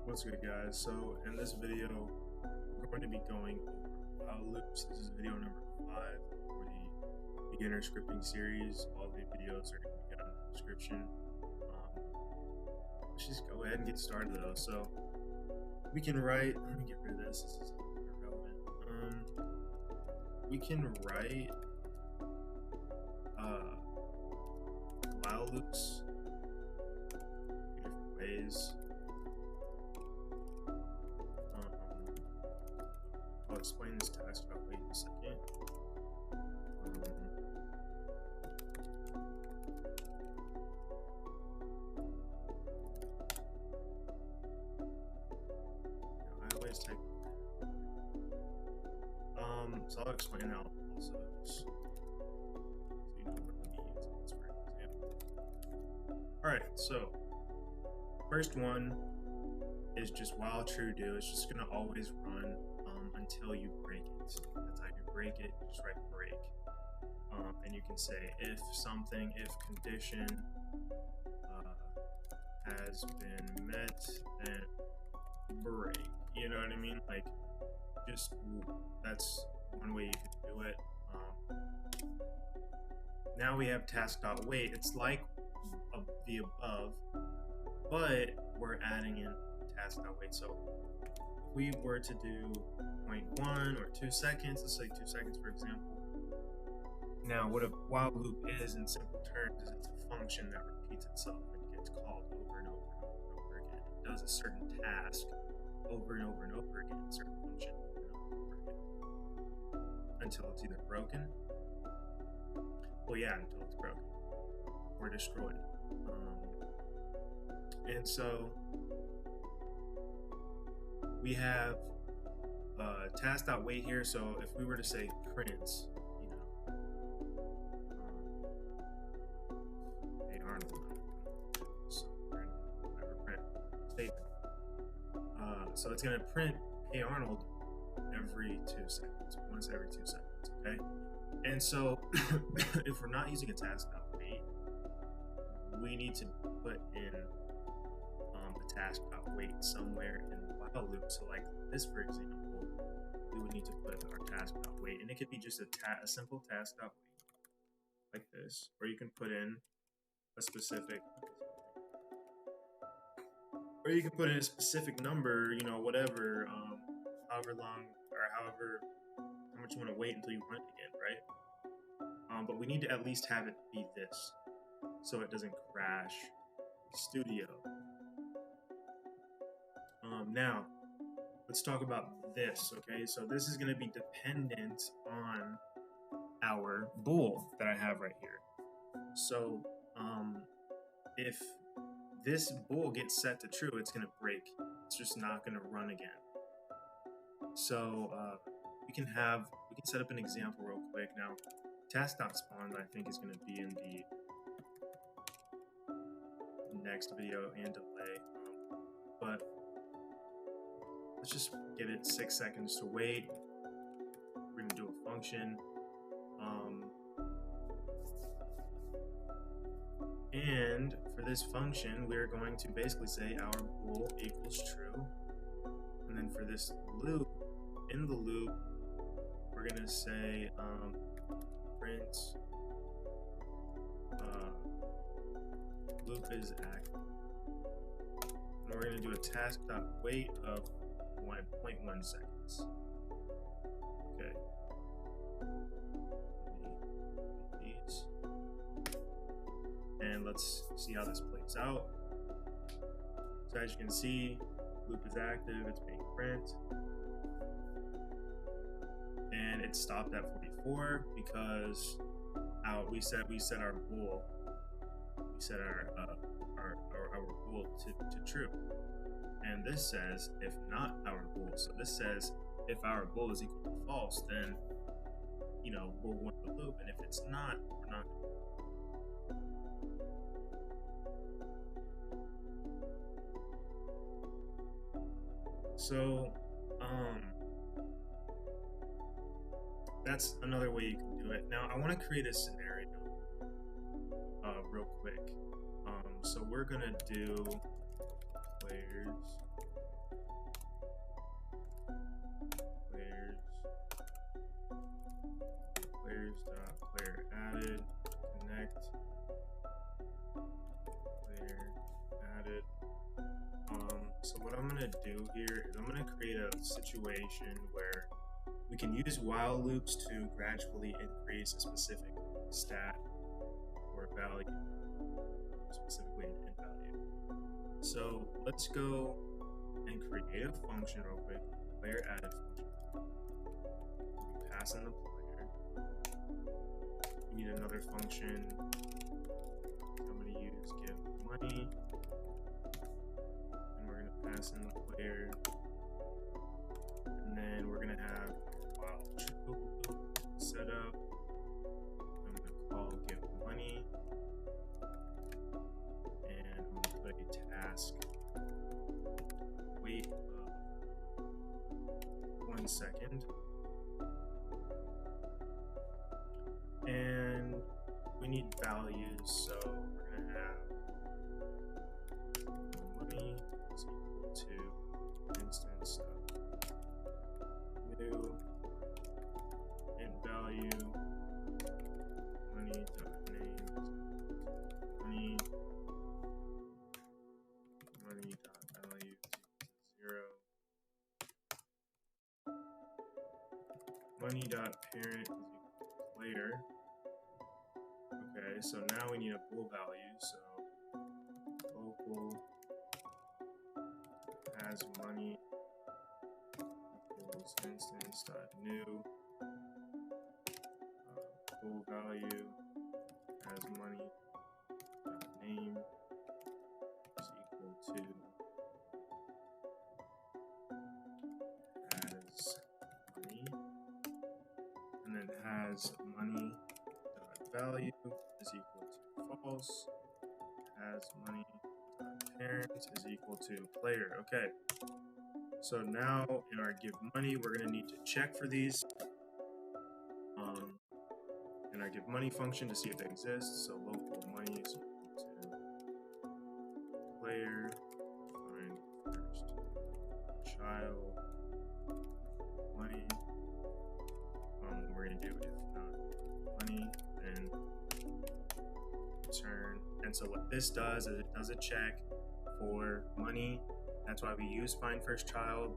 What's good, guys? So in this video we're going to be going over while loops. This is video number 5 for the beginner scripting series. All the videos are going to be down in the description. Let's just go ahead and get started though. So we can write, let me get rid of this is irrelevant. We can write while loops in different ways. I'll explain this task, I'll wait a second. I always type. So I'll explain that also, just so you know what it means, for example. Alright, so first one is just while true do. It's just gonna always run until you break it. That's how you break it. You just write break, and you can say if something, if condition has been met, then break. You know what I mean? Like, just that's one way you can do it. Now we have task.wait. It's like the above, but we're adding in task.wait. So if we were to do 0.1 or 2 seconds, let's say 2 seconds for example. Now what a while loop is in simple terms is it's a function that repeats itself and gets called over and over and over and over again. It does a certain task over and over and over again, a certain function over and over again, until it's either broken, well yeah, until it's broken or destroyed. And so we have task.wait here. So if we were to say print, you know, hey Arnold, so whatever, print statement. So it's going to print hey Arnold every 2 seconds, once every 2 seconds, okay? And so if we're not using a task.wait, we need to put in the task.wait somewhere in the while loop. So like this, for example, we would need to put our task.wait, and it could be just a simple task.wait like this, or you can put in a specific, or you can put in a specific number, you know, whatever, however long or however how much you want to wait until you run it again, right? But we need to at least have it be this, so it doesn't crash Studio. Now let's talk about this, okay? So this is going to be dependent on our bool that I have right here. So if this bool gets set to true, it's going to break. It's just not going to run again. So we can set up an example real quick. Now task.spawn, I think, is going to be in the next video and delay, but let's just give it 6 seconds to wait. We're going to do a function, and for this function we're going to basically say our bool equals true, and then for this loop, in the loop we're going to say print loop is active, and we're going to do a task.wait of 1.1 seconds. Okay. These. And let's see how this plays out. So as you can see, loop is active, it's being print. And it stopped at 44 because we set our bool. We set our bool to true. And this says if not our bool. So this says if our bool is equal to false, then, you know, we'll want the loop, and if it's not, we're not. So that's another way you can do it. Now I want to create a scenario real quick. So we're gonna do players players.player added connect player added. So what I'm gonna do here is I'm gonna create a situation where we can use while loops to gradually increase a specific stat or value, specifically an int value. So let's go and create a function real quick, player added function. We pass in the player. We need another function. I'm going to use give money. And we're going to pass in the player. And then we're going to have while true loop set up. I'm going to call give money. And I'm going to put a task wait 1 second. And we need values, so we're going to have money is equal to instance new int value money.name money money.value 0 money.parent is equal to player. Okay, so now we need a bool value, so local has money equals instance.new bool value has money name is equal to has money, and then has money value is equal to false, has money parent is equal to player. Okay, so now in our give money we're going to need to check for these in our give money function to see if they exist. So local money is equal to player, find first child money. We're going to do if not money, then return. And so what this does is it does a check for money. That's why we use find first child,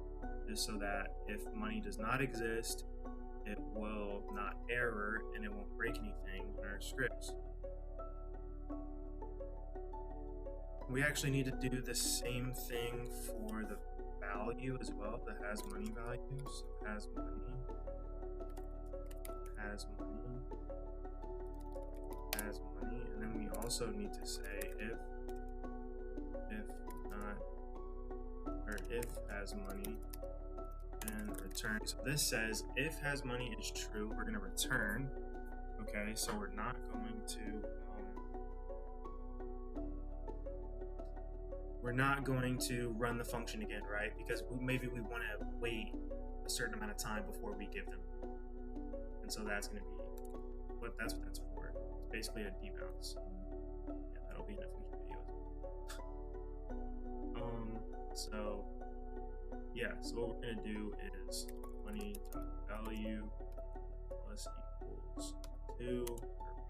is so that if money does not exist, it will not error and it won't break anything in our scripts. We actually need to do the same thing for the value as well, the has money value. So has money, and then we also need to say if not, or if has money, and return. So this says if has money is true, we're going to return. Okay, so we're not going to run the function again, right? Because maybe we want to wait a certain amount of time before we give them. And so that's going to be that's what that's for. It's basically a debounce. Yeah, that'll be in a future video as well. So yeah, so what we're going to do is money.value plus equals 2 or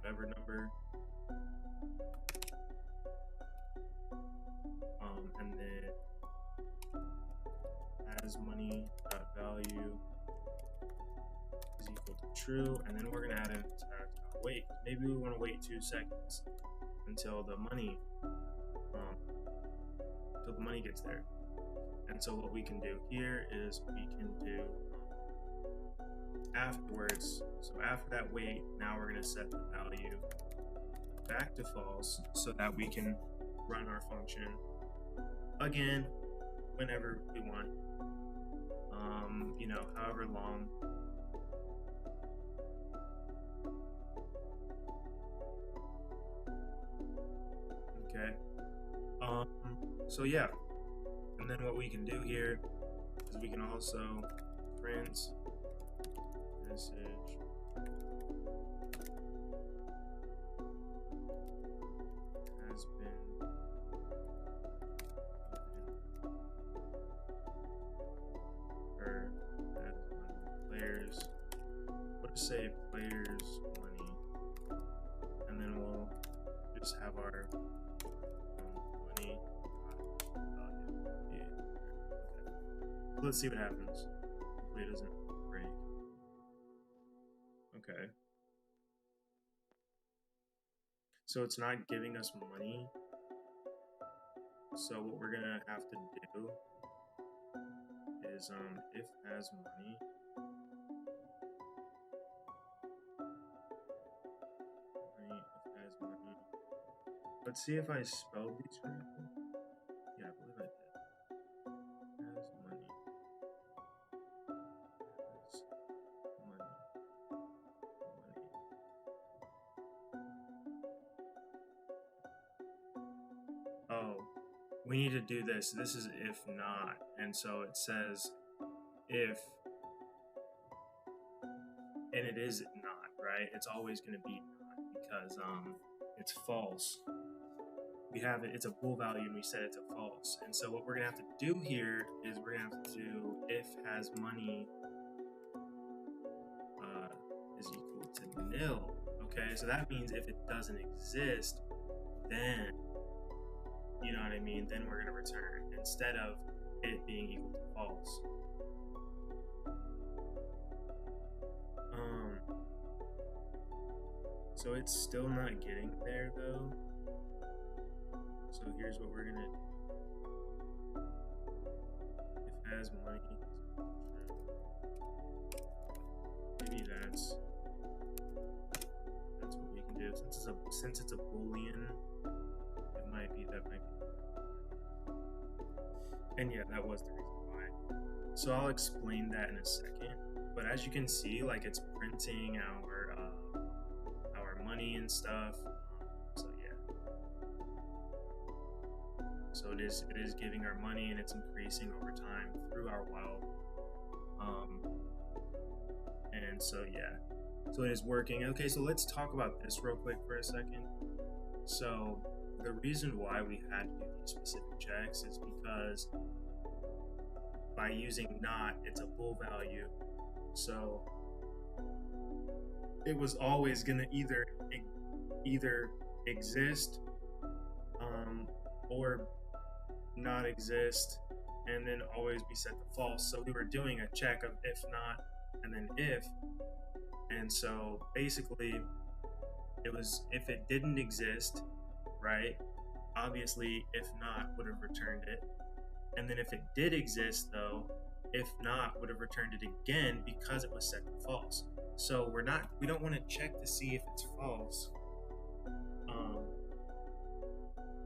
whatever number. And then as money.value is equal to true, and then we're going to add in wait. Maybe we want to wait 2 seconds until the money gets there. And so what we can do here is we can do afterwards. So after that wait, now we're going to set the value back to false so that we can run our function again whenever we want. However long. Okay. So yeah. And then what we can do here is we can also print message has been or as players. Let's say players money value. Okay. Let's see what happens. Hopefully it doesn't break. Okay. So it's not giving us money. So what we're gonna have to do is if has money. If has money. Let's see if I spelled these correctly. Yeah, I believe I did. Has money. Has money. Oh, we need to do this. This is if not. And so it says if, and it is not, right? It's always going to be not because it's false. We have it, it's a bool value, and we said it's a false. And so what we're going to have to do here is we're going to have to do if has money is equal to nil. Okay, so that means if it doesn't exist, then, you know what I mean, then we're going to return instead of it being equal to false. So it's still not getting there though. So here's what we're gonna do. If has money, maybe that's what we can do. Since it's a Boolean, it might be that might be. And yeah, that was the reason why. So I'll explain that in a second. But as you can see, like it's printing our money and stuff. So yeah. So it is giving our money, and it's increasing over time through our while. And so yeah. So it is working. Okay, so let's talk about this real quick for a second. So the reason why we had to do these specific checks is because by using not, it's a bool value. So it was always going to either exist or not exist, and then always be set to false. So we were doing a check of if not and then if, and so basically it was if it didn't exist, right? Obviously if not would have returned it, and then if it did exist though, if not would have returned it again because it was set to false. So we don't want to check to see if it's false,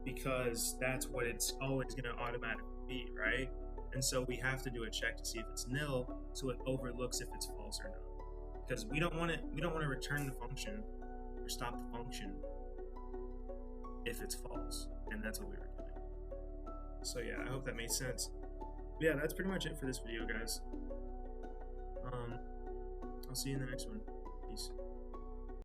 because that's what it's always going to automatically be, right? And so we have to do a check to see if it's nil, so it overlooks if it's false or not. Because we don't want to return the function or stop the function if it's false, and that's what we were doing. So yeah, I hope that made sense. But yeah, that's pretty much it for this video, guys. I'll see you in the next one.